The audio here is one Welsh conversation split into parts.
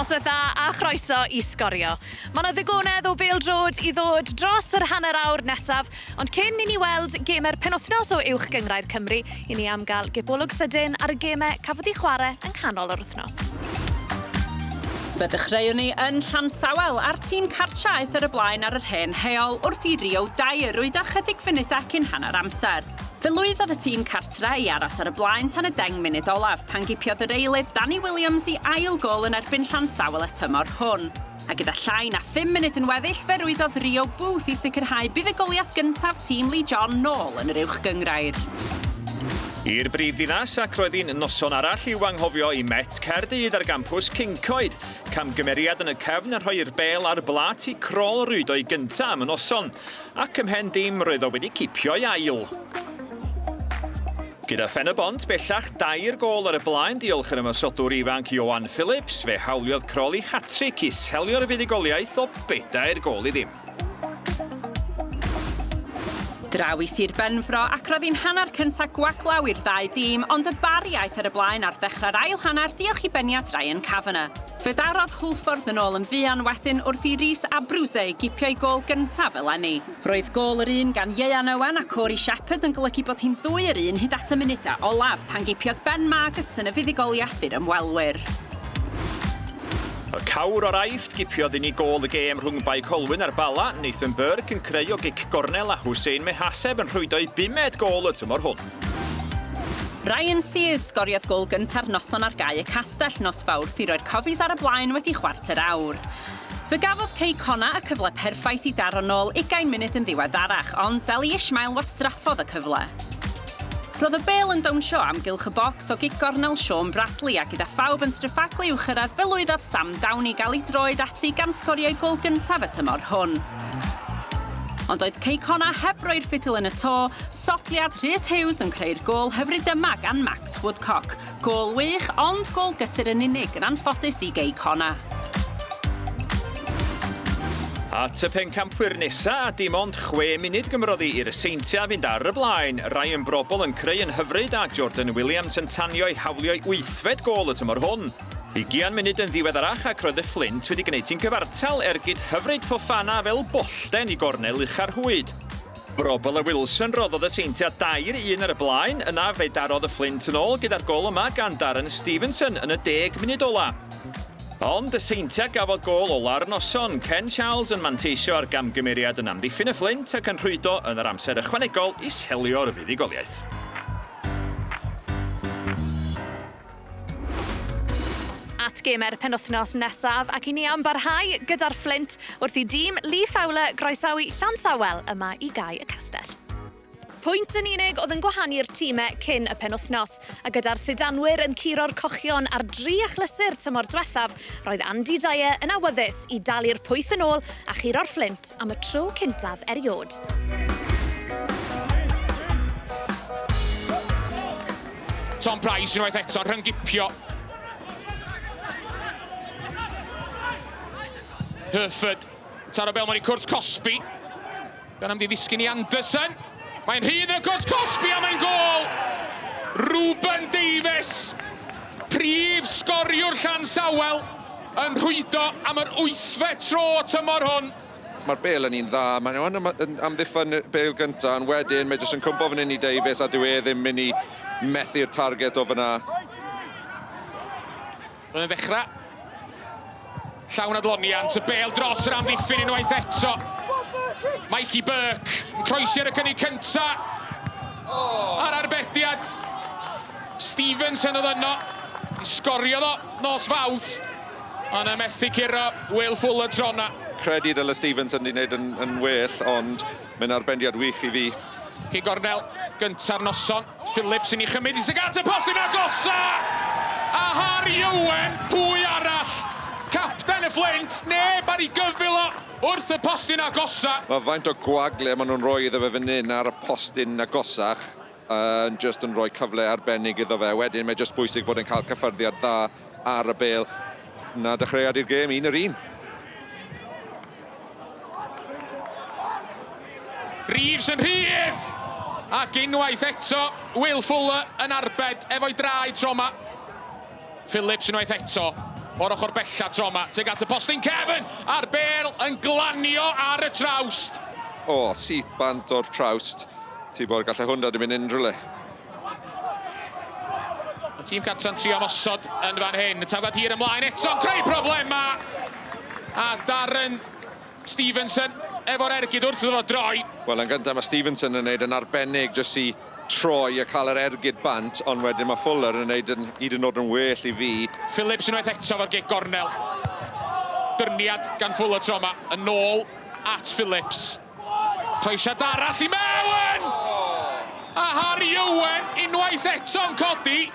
Noswaith dda a chroeso I Sgorio. Mae yna ddigonedd o bêl-drod I ddod dros yr hanner awr nesaf, ond cyn I ni weld gemer penwythnos o uwch gyngrair Cymru, I ni am gael gebolwg sydyn ar y gemau cafodd I chwarae yn canol yr wythnos. Fe ddechreuwn ni yn Llansawel a'r tîm cartraeth ar y blaen ar yr hen heol wrth I Rio 2 rwyd a chydig funudau cyn hanner amser. Fe lwyddodd y tîm cartra I aros ar y blaen tan y 10 munud olaf pan gipiodd yr eilydd Danny Williams I ail gol yn erbyn Llansawel y tymor hwn. A gyda llai na 5 munud yn weddill fe rwyddodd Rio Booth I sicrhau bydd y goliath gyntaf tîm Lee John nôl yn yr uwch gyngrair. I'r brifddinas ac roedd hi'n noson arall i'w anghofio I Met Caerdydd ar gampws Cyncoed. Camgymeriad yn y cefn yn rhoi'r bêl ar blat I crol rwyd o'i gyntaf am y noson, ac ymhen dim roedd o wedi cipio'i ail. Gyda Pennod bellach 2 gol ar y blaen diolch yr ymysodwr ifanc Ioan Phillips, fe hawliodd croli hat-trick I selio'r fuddugoliaeth o 4 gol I ddim. Draw I Sir Benfro ac roedd hi'n hanner cyntaf gwaclaw i'r 2 dîm, ond y bariaeth ar y blaen ar ddechrau'r ail hanner diolch I beniad Ryan Kavanagh. Fe darodd Hwlffordd yn ôl yn fuan wedyn wrth I Rhys a Brwse gipio'i gol gyntaf eleni. Roedd gol yr un gan Ieuan Owen a Corey Shepherd yn golygu bod hi'n 2-1 hyd at y munudau olaf pan gipiodd Ben Maggots yn y fuddugoliaeth i'r ymwelwyr. Y cawr o'r aifft gipiodd I ni gol y gêm rhwng Bai Colwyn a'r Bala, Nathan Burke yn creu o gic gornel a Hussein Mehaseb yn rhwydo'i 5 gol y tymor hwn. Ryan Sears sgoriodd gol gynta'r noson ar gau y castell nos Fawrth I roi'r cofis ar y blaen wedi chwarter awr. Fe gafodd Cey Conna y cyfle perffaith I daro nôl 20 munud yn ddiweddarach, ond Zeli Ishmael wastraffodd y cyfle. Roedd y bêl yn dawnsio am gylch y bocs o gic gornel Sean Bradley a gyda phawb yn streffaglu i'w chyrraedd fe lwyddodd Sam Downey gael I droed ati gan sgorio'i gol gyntaf y tymor hwn. Ond oedd Cey Conna heb roi'r ffidil yn y to, sotliad Rhys Hughes yn creu'r gol hyfryd yma gan Max Woodcock. Gol wych, ond gol gysur yn unig yn anffodus I Cey Conna. At y pencampwyr nesa, dim ond 6 munud gymroddi i'r seintiau fynd ar y blaen. Ryan Brobl yn creu yn hyfryd a Jordan Williams yn tanio'i hawlio'i 8 gol y tymor hwn. 20 munud yn ddiweddarach ac roedd y Flint wedi gwneud hi'n gyfartal ergyd hyfryd Fofana fel bollten I gornel ucha'r hwyd. Brobl a Wilson roddodd y seintiau 2-1 ar y blaen, yna fe darodd y Flint yn ôl gyda'r gol yma gan Darren Stevenson yn y 10 munud ola. Ond y seintiau gafodd gol ola'r noson. Ken Charles yn manteisio ar gamgymeriad yn amddiffyn y Flint ac yn rhwydo yn yr amser ychwanegol I selio'r fuddugoliaeth. At gemer penwythnos nesaf ac I ni am barhau gyda'r Flint wrth I dîm Lee Fowler groesawu Llansawel yma I gau y castell. Pwynt yn unig oedd yn gwahanu'r tîmau cyn y penwythnos, a gyda'r sidanwyr yn curo'r cochion ar 3 achlysur tymor diwethaf, roedd Andy Dyer yn awyddus I dalu'r pwyth yn ôl a churo'r Flint am y tro cyntaf eriod. Tom Price unwaith eto rhwng gipio. Herford, taro bel mewn I cwrt Cosby. Gan am di ddisgyn I Anderson. Mae'n rhydd yn y cwrt Cosby a mae'n gol! Ruben Davies, prif sgoriwr Llansawel, yn rhwydo am yr 8 tro tymor hwn. Mae'r bêl yn un dda, mae'n amddiffyn bêl gyntaf, yn wedyn mae jyst yn cwmpo fan hyn I Davies a dyw e ddim mynd I methu'r target o fyna. Fydd yn ddechrau. Llawn adloniant, y bêl dros yr amddiffyn unwaith eto. Mikey Burke yn croesi ar y cynnig cynta ar arbediad Stevenson oedd yno I sgorio ddo nos Fawrth ond y methu curo Will Fuller trona. Credu dyle Stevenson wedi gwneud yn well, ond mae'n arbediad wych I fi. Cyn gornel gynta'r noson Phillips yn I chymryd I sy'n y postyn agosa a Harry Owen, pwy arall capten y Flint, neb ar I gyfil o wrth y postyn agosa. Mae faint o gwagle maen nhw'n rhoi iddo fe fan hyn ar y postyn agosach yn just yn rhoi cyfle arbennig iddo fe. Wedyn mae just bwysig bod yn cael cyffyrddiad dda ar y bêl. Na dechreuad i'r gêm 1-1. Reeves yn rhydd! Ac unwaith eto, Will Fuller yn arbed efo'i draed tro yma. Phillips unwaith eto. O'r ochr bella Troma, teg at y postyn Kevin, a'r bel yn glanio ar y trawst. O, syth bant o'r trawst. Tymor gallai hwnna ddim yn unrhyw le. Y tîm cartre'n trio mosod yn fan hyn. Y tafod hir ymlaen eto'n creu problema. A Darren Stevenson efo'r ergyd wrth ddod o droi. Wel, yn gyntaf mae Stevenson yn gwneud yn arbennig jyst i troi a cael yr ergyd bant, ond wedyn mae Fuller yn gwneud yn hyd yn oed yn well i fi. Phillips unwaith eto fo'r gig gornel. Dyrniad gan Fuller Troma, yn ôl at Phillips. Croesiad arall i mewn! A Harry Owen unwaith eto'n codi.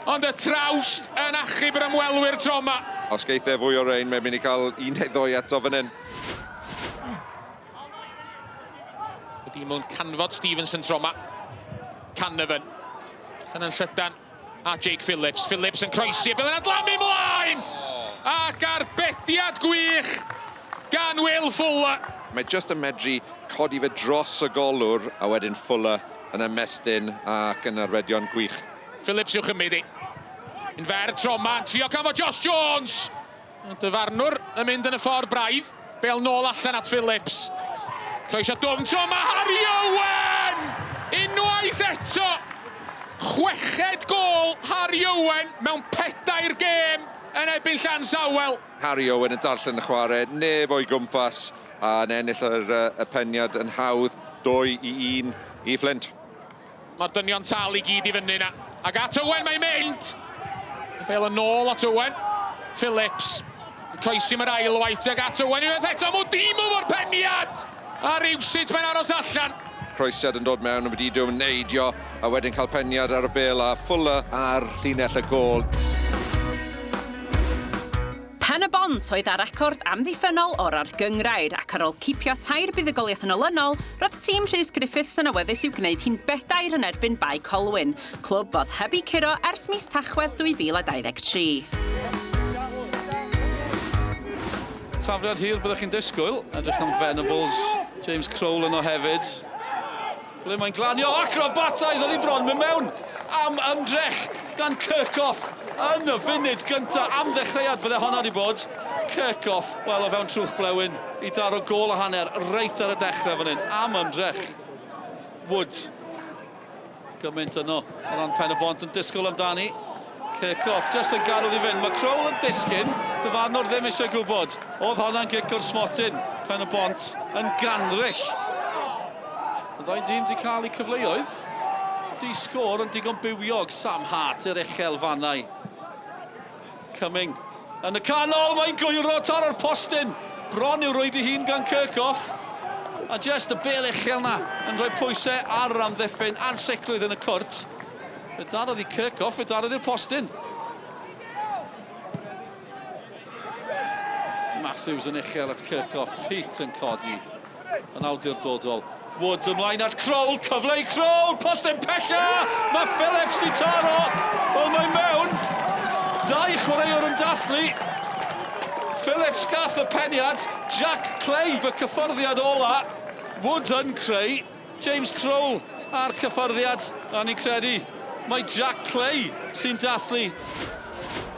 Ond y trawst yn achub yr ymwelwyr Troma. Os geithau fwy o rein, mae'n mynd i cael un neu ddwy eto fan hyn. Ydy mewn canfod Stevenson Troma. Canavan. Yn llydan. A Jake Phillips. Phillips yn croesi. Bydd yn adlamu mlaen! Ac arbediad gwych gan Will Fuller. Mae just yn medru codi fe dros y golwr a wedyn Fuller yn ymestyn ac yn arbedion gwych. Phillips i'w chymryd i. Yn fer Troma, trio canfod Josh Jones. Dyfarnwr yn mynd yn y ffordd braidd. Bel nôl allan at Phillips. Croesiad dwfn Troma, Harry Owen! Unwaith eto! Chweched gol Harry Owen mewn 4 gêm yn ebyn Llansawel. Harry Owen yn darllen y chwarae, neb o'i gwmpas a yn ennill y peniad yn hawdd 2-1 i Flint. Mae'r dynion tal i gyd i fyny na. Ac at Owen mae'n mynd. Y bel yn ôl at Owen. Phillips. Croesi mae'r ail white ag at Owen. Unwaith eto Modimo fo'r peniad. A rywsut mae'n aros allan. Croesiad yn dod mewn yn wedi dwi'n neidio a wedyn cael peniad ar y bel a Fuller ar llinell y gol. Pennod oedd â record amddiffynol o'r argyngrair ac ar ôl cipio 2 buddugoliaeth yn olynol, roedd tîm Rhys Griffiths yn awyddus i'w gwneud hi'n bedair yn erbyn Bai Colwyn, clwb oedd heb eu curo ers mis Tachwedd 2023. Tafliad hir byddwch chi'n disgwyl, edrych am Venables, James Crowell yno hefyd. Ble mae'n glanio, acrobataidd oedd hi bron mynd mewn am ymdrech gan Kirkhoff yn y funud gyntaf am ddechreuad bydde honna wedi bod. Kirkhoff, wel o fewn trwch blewyn i daro gol a hanner reit ar y dechrau fan hyn am ymdrech. Wood, gymaint yno, o ran Pennod yn disgwyl amdani. Kirkhoff, just yn gadw i fynd. Mae Crowell yn disgyn, dyfarnwr ddim eisiau gwybod. Oedd honna'n gic o'r smotyn. Pennod yn ganrich. Y ddau dîm wedi cael eu cyfleoedd. Di sgôr yn digon bywiog. Sam Hart i'r uchel fannau. Cumming yn y canol, mae'n gwyro tar o'r postyn. Bron i'w roed ei hun gan Kirkhoff. A just y bel uchel na yn rhoi pwysau ar amddiffyn ansicrwydd yn y cwrt. Fe darodd i Kirkhoff, fe darodd i'r postyn. Matthews yn uchel at Kirkhoff. Pete yn codi yn awdurdodol. Wood ymlaen at Crowell, cyfle i Crowell, postyn pella! Mae Phillips di taro, wel mae'n mewn. 2 chwaraewr yn dathlu. Phillips gath y peniad, Jack Clay y cyffyrddiad ola. Wood yn creu, James Crowell ar cyffyrddiad, a ni'n credu mae Jack Clay sy'n dathlu.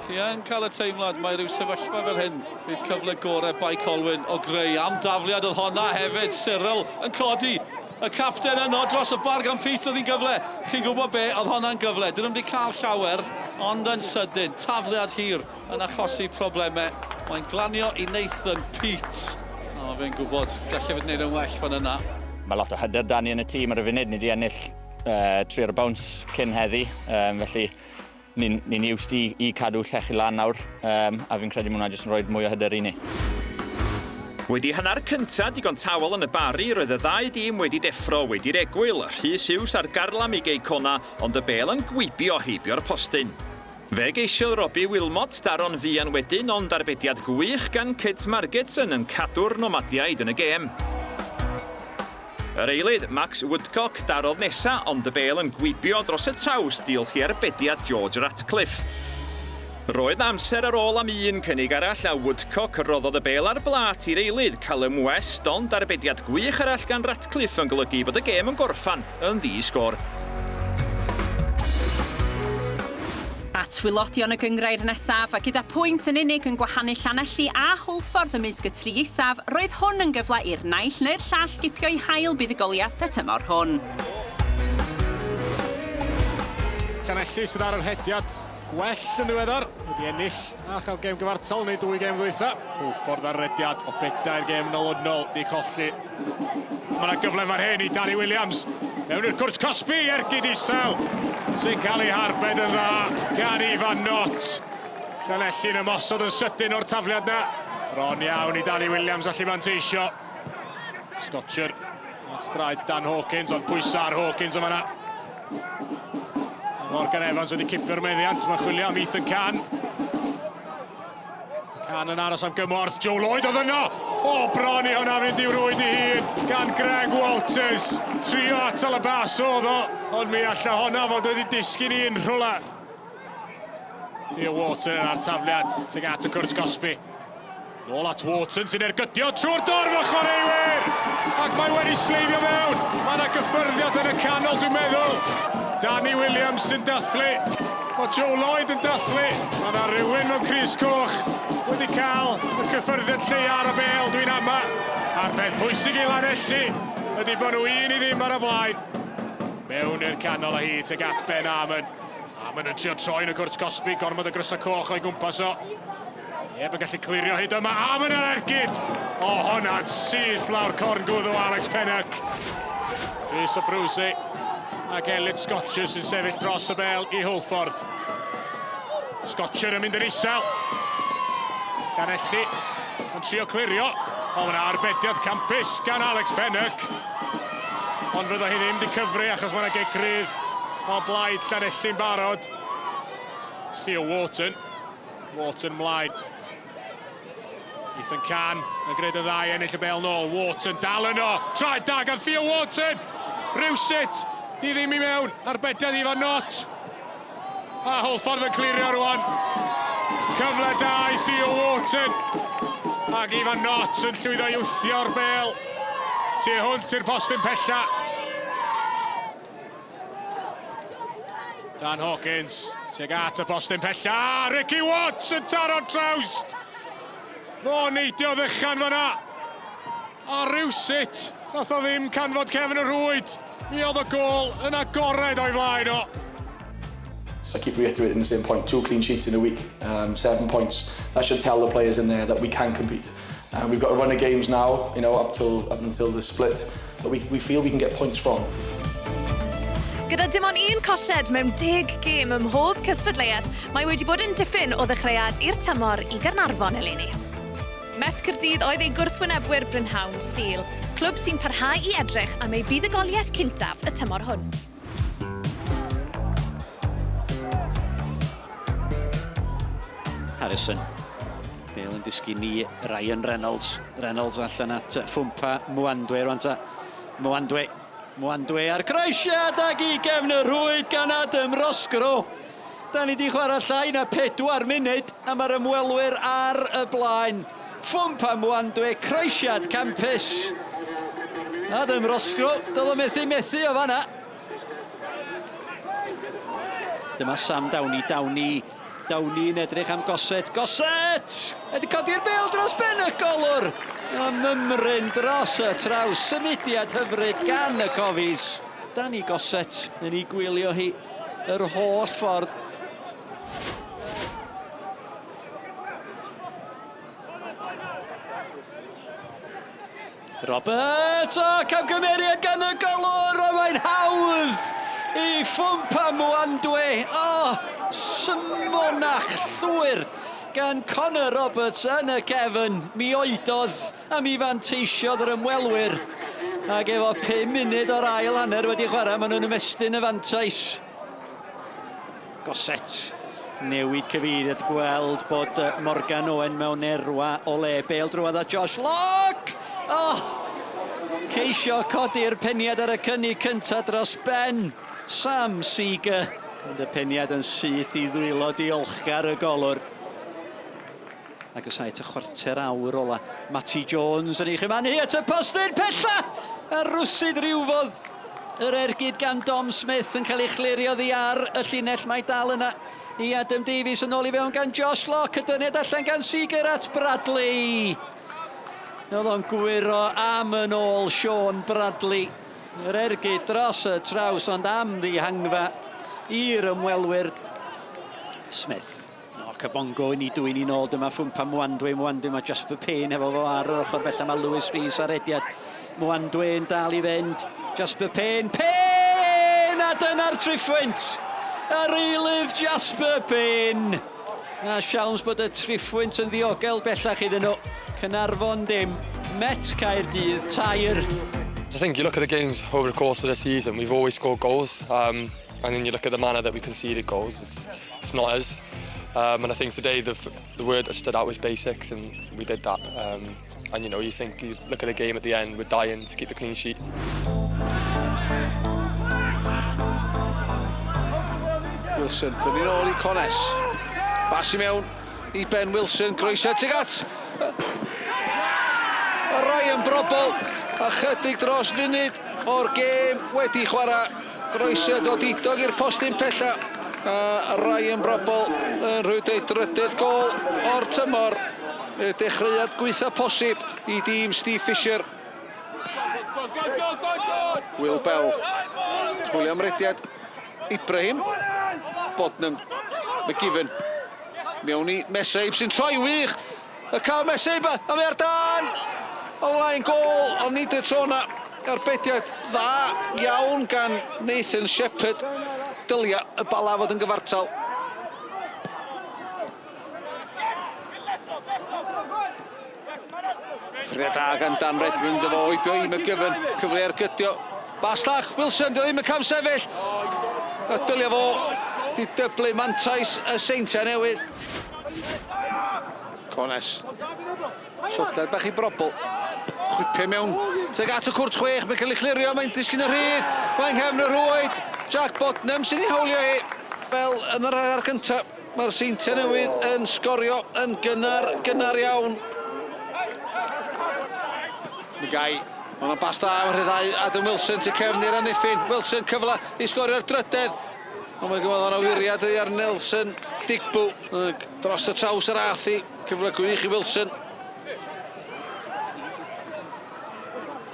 Chi yn cael y teimlad, mae rhyw sefyllfa fel hyn. Fydd cyfle gorau Bai Colwyn o greu am dafliad oedd honna hefyd. Cyril yn codi. Y capten yno dros y bar gan Pete oedd hi'n gyfle. Chi'n gwybod be, oedd hwnna'n gyfle. Dyn nhw wedi cael llawer, ond yn sydyn. Tafliad hir yn achosi problemau. Mae'n glanio i Nathan Pete. O, fe'n gwybod, gallai fod wneud yn well fan yna. Mae lot o hyder dan ni yn y tîm ar y funud. Ni wedi ennill 3 o'r bawns cyn heddi. Felly, ni'n iwst i cadw llechi lan nawr, a fi'n credu mwynhau jyst yn rhoi mwy o hyder i ni. Wedi hanner cyntaf digon tawel yn y bari, roedd y 2 dîm wedi deffro wedi'r egwyl. Rhys Hughes ar garlam i gei cona, ond y bel yn gwibio heibio'r postyn. Fe geisiodd Robbie Wilmot daro'n fuan wedyn, ond arbediad gwych gan Kit Margetson yn cadw'r nomadiaid yn y gêm. Yr eilydd, Max Woodcock darodd nesa, ond y bel yn gwibio dros y traws diolch i arbediad George Ratcliffe. Roedd amser ar ôl am 1 cynnig arall a Woodcock roddodd y bel ar blat i'r eilydd Callum West, ond arbediad gwych arall gan Ratcliffe yn golygu bod y gêm yn gorffan yn ddi-sgôr. A at wylodion y gyngrair nesaf a gyda pwynt yn unig yn gwahanu Llanelli a Hwlffordd ymysg y tri isaf, roedd hwn yn gyfle i'r naill neu'r llall gipio'i hael buddigoliaeth y tymor hwn. Llanelli sydd ar yr hediad gwell yn ddiweddar, wedi ennill a chael gêm gyfartal neu 2 gêm ddwytha. Hwlffordd ar yr hediad o bedair gêm nolynol di cholli. Mae yna gyfle fan hyn i Danny Williams. Mewn i'r cwrt Cosby, ergyd isel, sy'n cael ei harbed yn dda gan Ifan Not. Llanelli'n ymosod yn sydyn o'r tafliad na. Bron iawn i Danny Williams allu manteisio. Scotcher, at straed Dan Hawkins, ond pwysa ar Hawkins yma na. Morgan Evans wedi cipio'r meddiant, mae'n chwilio am Ethan Can. Can yn aros am gymorth, Joe Lloyd oedd yno! O, bron i hwnna fynd i'w rwyd i hun gan Greg Walters. Trio atal y bas oedd o, ond mi alla honna fod wedi disgyn i un rhwla. Theo Wharton yn ar tafliad, tuag at y cwrt Cosby. Nôl at Wharton sy'n ergydio trwy'r dorf o chwaraewyr! Ac mae wedi sleifio mewn. Mae yna gyffyrddiad yn y canol, dwi'n meddwl. Danny Williams sy'n dathlu. Mae Joe Lloyd yn dathlu. Mae yna rhywun mewn Crys Coch wedi cael y cyffyrddiad lleia ar y bêl, dwi'n ama. A'r peth pwysig i Llanelli ydy bod nhw 1-0 ar y blaen. Mewn i'r canol a hi tuag at Ben Amon. Amon yn trio troi yn y cwrt Cosby, gormod y grysa coch o'i gwmpas o. Eb yn gallu clirio hyd yma, Amon ar ergyd! O, honna'n syth flawr corn gwddw Alex Pennod. Rhys o Brwsi ac Elliot Scotcher sy'n sefyll dros y bel i Hwlffordd. Scotcher yn mynd yn isel. Llanelli yn trio clirio. O, yna arbediad campus gan Alex Pennod. Ond fydda hi ddim di cyfri achos mae yna gegrydd o blaid Llanelli'n barod. Theo Wharton. Wharton mlaen. Ethan Can yn gwneud y ddau ennill y bel nôl. Wharton dal yno. Traed da gan Theo Wharton. Rywsut. Di ddim i mewn. Arbediad Ifan Not. A Hwlffordd yn clirio rwan. Cyfle da i Theo Wharton. Ac Ifan Not yn llwyddo i wthio'r bel. Tu hwnt i'r postyn pella. Dan Hawkins. Tuag at y postyn pella. Ricky Watts yn taro'n trawst. Fo neidio ddychan fan'na. A rywsut, nath o ddim canfod Kevin yn rwyd. Mi oedd y gol yn agored o'i flaen o. I keep reiterating the same point, 2 clean sheets in a week, 7 points. That should tell the players in there that we can compete. We've got a run of games now, you know, up until the split, that we feel we can get points from. Gyda dim ond 1 colled mewn 10 gêm ym mhob cystadleuaeth, mae wedi bod yn dipyn o ddechreuad i'r tymor i Gaernarfon eleni. Met Caerdydd oedd ei gwrthwynebwyr brynhawn Sul, clwb sy'n parhau i edrych am ei buddugoliaeth cyntaf y tymor hwn. Harrison. Bale yn disgu ni Ryan Reynolds. Reynolds allan at ffwmpa Mwandwe rwan ta. Mwandwe ar croesiad ag i gefn y rwyd gan Adam Rosgro. Da ni di chwarae llai na 4 munud a mae'r ymwelwyr ar y blaen. Ffwmpa Mwandwe, croesiad campus. Adam Rosgro, dod o methu o fanna. Dyma Sam Downey'n edrych am Goset. Ydy codi'r bêl dros ben y golwr. A mymryn dros y traws. Symudiad hyfryd gan y cofis. Danny Goset yn ei gwylio hi yr holl ffordd. Roberts, camgymeriad gan y golwr, a mae'n hawdd i ffwmpa Mwandwe. Symonach llwyr gan Connor Roberts yn y cefn. Mi oedodd a mi fanteisiodd yr ymwelwyr. Ac efo 5 munud o'r ail hanner wedi chwarae, maen nhw'n ymestyn y fantais. Goset. Newid cyfeiriad gweld bod Morgan Owen mewn erwa o le bêl drwad a Josh Locke. Ceisio codi'r peniad ar y cynnig cynta dros ben. Sam Seeger. Ond y peniad yn syth i ddwylo diolchgar y golwr. Ac ysau at y chwarter awr ola. Matty Jones yn ei chymannu at y postyn pella. A rwsyd rywfodd. Yr ergyd gan Dom Smith yn cael ei chlirio ddi ar y llinell mae dal yna. I Adam Davies yn ôl I fewn gan Josh Locke, y dyniad allan gan Seeger at Bradley. Oedd o'n gwiro am yn ôl Sean Bradley. Yr ergyd dros y traws, ond am ddihangfa i'r ymwelwyr Smith. Cabongo i ni dwy'n i'n ôl, dyma ffwmpa Mwandwe mae Jasper Payne efo fo ar yr ochr bella, mae Lewis Rhys ar ediad. Mwandwe yn dal I fynd, Jasper Payne, a dyna'r triffwynt! Ar eilydd Jasper Payne. A siawns bod y triffwynt yn ddiogel bellach iddyn nhw. Cynarfon dim, Met Caerdydd, tair. I think you look at the games over the course of the season, we've always scored goals, and then you look at the manner that we conceded goals, it's not us. And I think today the word that stood out was basics, and we did that. And you know, you look at the game at the end, we're dying to keep a clean sheet. Wilson, fyny nôl I Cones. Bas I mewn I Ben Wilson, groesiad tuag at Ryan Brobl. A chydig dros funud o'r gêm wedi chwarae. Groesiad o didog i'r postyn pella. Ryan Brobl yn rhywdau drydydd gol o'r tymor. Y dechreuad gweitha posib I dîm Steve Fisher. Will Bell. Chwilio am rediad. Ibrahim. Bodnam. McGiven. Mewn I Mesaib sy'n troi'n wych. Y cael Mesaib a mae ar dan. O flaen gol, ond nid y tro na. Arbediad dda iawn gan Nathan Shepherd. Dylia y bala fod yn gyfartal. Ffriad da gan Dan Redmond efo oibio I McGiven. Cyfle ar gydio. Baslach, Wilson, dy ddim yn cam sefyll. A dylia fo I dyblu mantais y Seintiau newydd. Cones. Sodled bach I Brobl. Chwipio mewn. Teg at y cwrt chwech. Mae'n cael ei chlirio. Mae'n disgyn y rhydd. Mae'n nghefn y rwyd. Jack Bodnam sy'n ei hawlio hi. Fel yn yr ar gyntaf. Mae'r Seintiau newydd yn sgorio yn gynnar iawn. Gai. Mae'n bas da am rhyddau Adam Wilson tu cefnir amddiffyn. Wilson cyfle I sgorio'r drydedd. Ond mae'n gyfod o'n awiriad ar Nelson Digbo. Dros y traws yr athi. Cyfle gwych I Wilson.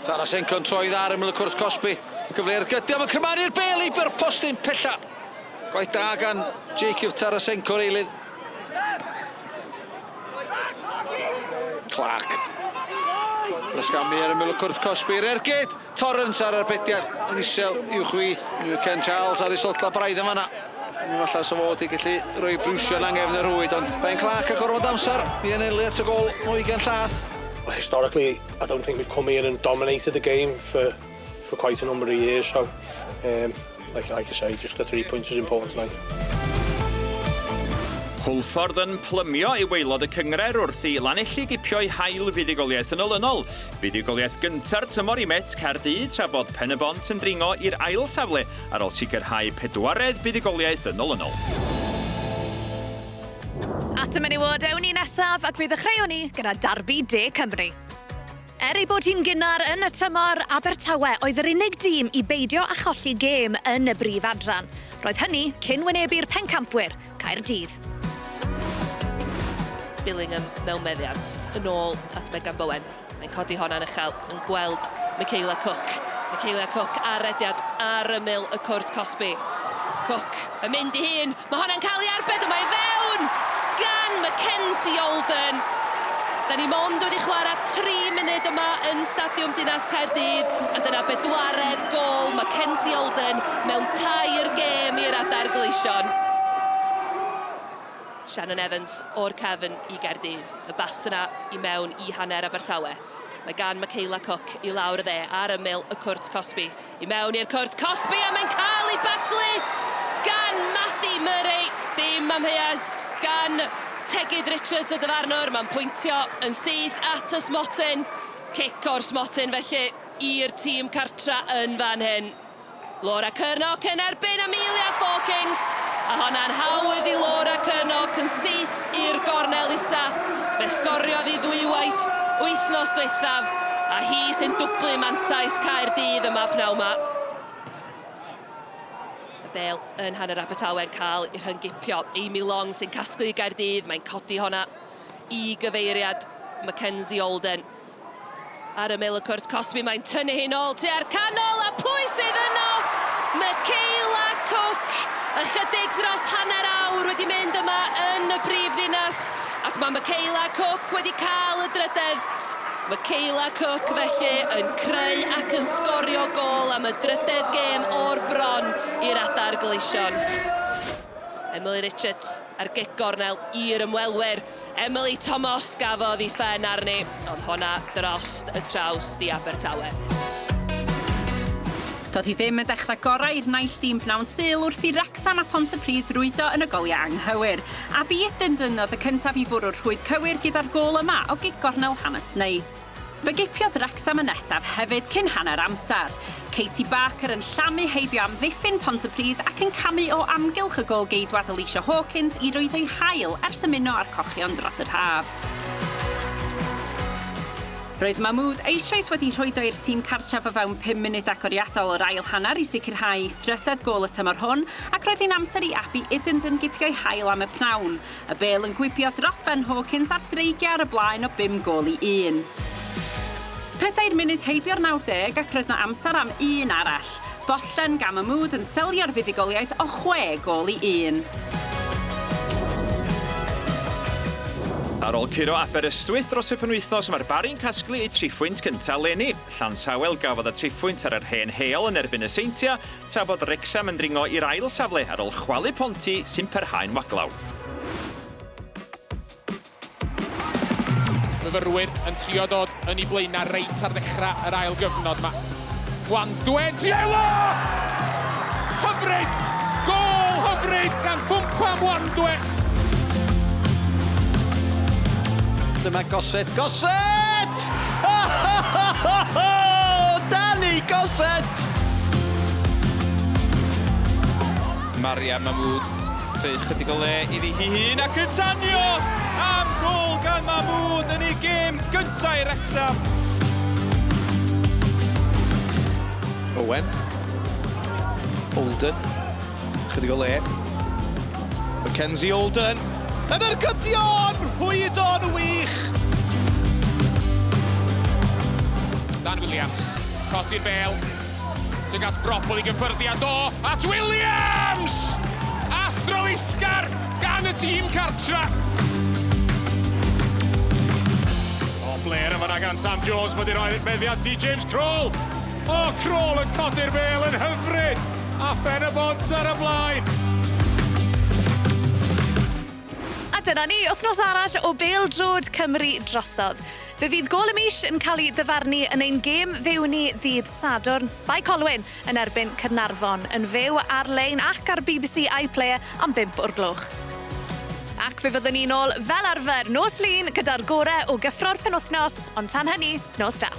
Tarasenko'n troi ddar ymwyl y cwrt Cosby. Cyfle ar gydio. Mae'n crymanu'r bel I byr postyn pella. Gwaith da gan Jacob Tarasenko'r eilydd. Clark. Rysgami ar ymwyl y cwrt Cosby'r ergyd. Torrance ar arbediad yn isel i'w chwith. Ken Charles ar ei sotla braidd yn fanna. Falla sa fod I gallu rhoi brwsio'n angefn y rwyd, ond Ben Clark a gorfod amser I enelu at y gol o 20 llath. Historically, I don't think we've come here and dominated the game for quite a number of years, so like I say, just the 3 points is important tonight. Hwlffordd yn plymio I waelod y cyngred wrth I lanelli gipio'i hail fuddugoliaeth yn olynol. Fuddugoliaeth gynta'r tymor I Met Caerdydd tra bod Pennod yn dringo i'r ail safle ar ôl sicrhau 4edd fuddugoliaeth yn olynol. At y menywod ewn ni nesaf ac fe ddechreuwn ni gyda Derby De Cymru. Ei bod hi'n gynnar yn y tymor, Abertawe oedd yr unig dîm I beidio a cholli gêm yn y brif adran. Roedd hynny cyn wynebu'r pencampwyr, Caerdydd. Billingham mewn meddiant yn ôl at Megan Bowen. Mae'n codi honna'n uchel yn gweld Michaela Cook. Michaela Cook ar rediad ar ymyl y cwrt Cosby. Cook yn mynd I hun. Mae honna'n cael ei arbed yma I fewn gan Mackenzie Olden. Da ni mond wedi chwarae 3 munud yma yn Stadiwm Dinas Caerdydd a dyna 4edd gol Mackenzie Olden mewn 2 gêm i'r adar gleision. Shannon Evans o'r cefn I Gaerdydd. Y bas yna I mewn I hanner Abertawe. Mae gan Michaela Cook I lawr y dde ar ymyl y cwrt Cosby. I mewn i'r cwrt Cosby a mae'n cael ei baglu gan Maddie Murray. Dim amheas gan Tegid Richards y dyfarnwr. Mae'n pwyntio yn syth at y Smotyn. Cic o'r Smotyn felly i'r tîm cartra yn fan hyn. Laura Cyrnock yn erbyn Amelia Fawkins. A honna'n hawdd I Laura Cyrnock yn syth i'r gornel isa. Fe sgoriodd I ddwywaith wythnos dwythaf. A hi sy'n dwblu mantais Caerdydd yma pnawn 'ma. Bale yn hanner Abertawe yn cael i'r hyn-gipio. Amy Long sy'n casglu i Gaerdydd, mae'n codi honna i gyfeiriad Mackenzie Olden. Ar ymyl y cwrt Cosby, mae'n tynnu hi'n ôl tua'r canol, a pwy sydd yno? Michaela Cook, ychydig dros hanner awr wedi mynd yma yn y brif ddinas, ac mae Michaela Cook wedi cael y drydedd. Michaela Cook felly yn creu ac yn sgorio gol am y drydedd gêm o'r bron i'r adar gleision. Emily Richards ar gic gornel i'r ymwelwyr. Emily Thomas gafodd i phen arni, ond honna drost y traws di Abertawe. Doedd hi ddim yn dechrau gorau i'r naill dîm pnawn Sul wrth i Wrexham a Pontypridd rwydo yn y goliau anghywir. A bu Edendon oedd y cyntaf i fwrw'r rhwyd cywir gyda'r gôl yma o gig gornel Hanes Ney. Fe gipiodd Wrexham y nesaf hefyd cyn hanner amser. Katie Barker yn llamu heibio am ddiffyn Pontypridd ac yn camu o amgylch y gôl geidwad Alicia Hawkins i rwydd ei hael ers ymuno â'r cochion dros yr haf. Roedd Mahmood eisoes wedi rhoido i'r tîm cartref o fewn 5 munud agoriadol o'r ail hanner i sicrhau thrydydd gôl y tymor hwn, ac roedd hi'n amser i Abi Edendon gipio'i hael am y pnawn. Y Bale yn gwibio dros Ben Hawkins ar 30 ar y blaen o 5 gôl i 1. 4 munud heibio'r 90 ac roedd yna amser am 1 arall. Bollen gan Mahmood yn selio'r fuddugoliaeth o 6 gôl i 1. Ar ôl curo Aberystwyth dros y penwythnos, mae'r Bari'n casglu ei triphwynt cyntaf leni. Llansawel gafodd y triphwynt ar yr hen heol yn erbyn y Seintia, tra bod Wrexham yn dringo i'r ail safle ar ôl chwalu Ponty sy'n parhau'n waglaw. Myfyrwyr yn trio dod yn ei blaenau reit ar ddechrau yr ail gyfnod yma. Mwandwe, Dielo! Hyfryd! Gôl hyfryd gan Pwmpa Mwandwe! Dyma Gosset, Gosset! Dani Gosset! Maria Mahmood, creu chydig o le iddi hi hun ac yn tanio am gôl gan Mahmood yn ei gêm gyntaf i Wrexham. Owen. Olden. Chydig o le. Mackenzie Olden. Yn yr gydion! Rhwydon wych! Dan Williams. Codi'r Bale. Sy'n gas brobl i gyffyrddiad o. At Williams! Athro Ithgar gan y tîm cartra. O, Blair yma gan Sam Jones. Mae di roi'r meddiad i James Kroll. O, Kroll yn codi'r Bale yn hyfryd. A phen y bont ar y blaen. Dyna ni, wythnos arall o Bêl Drod Cymru drosodd. Fe fydd gôl y mis yn cael ei ddyfarnu yn ein gêm fewni ddydd Sadwrn, Bai Colwyn yn erbyn Caernarfon, yn fyw ar-lein ac ar BBC iPlayer am 5 o'r gloch. Ac fe fyddwn ni nôl fel arfer nos lun gyda'r gorau o gyffro'r penwythnos, ond tan hynny, nos da.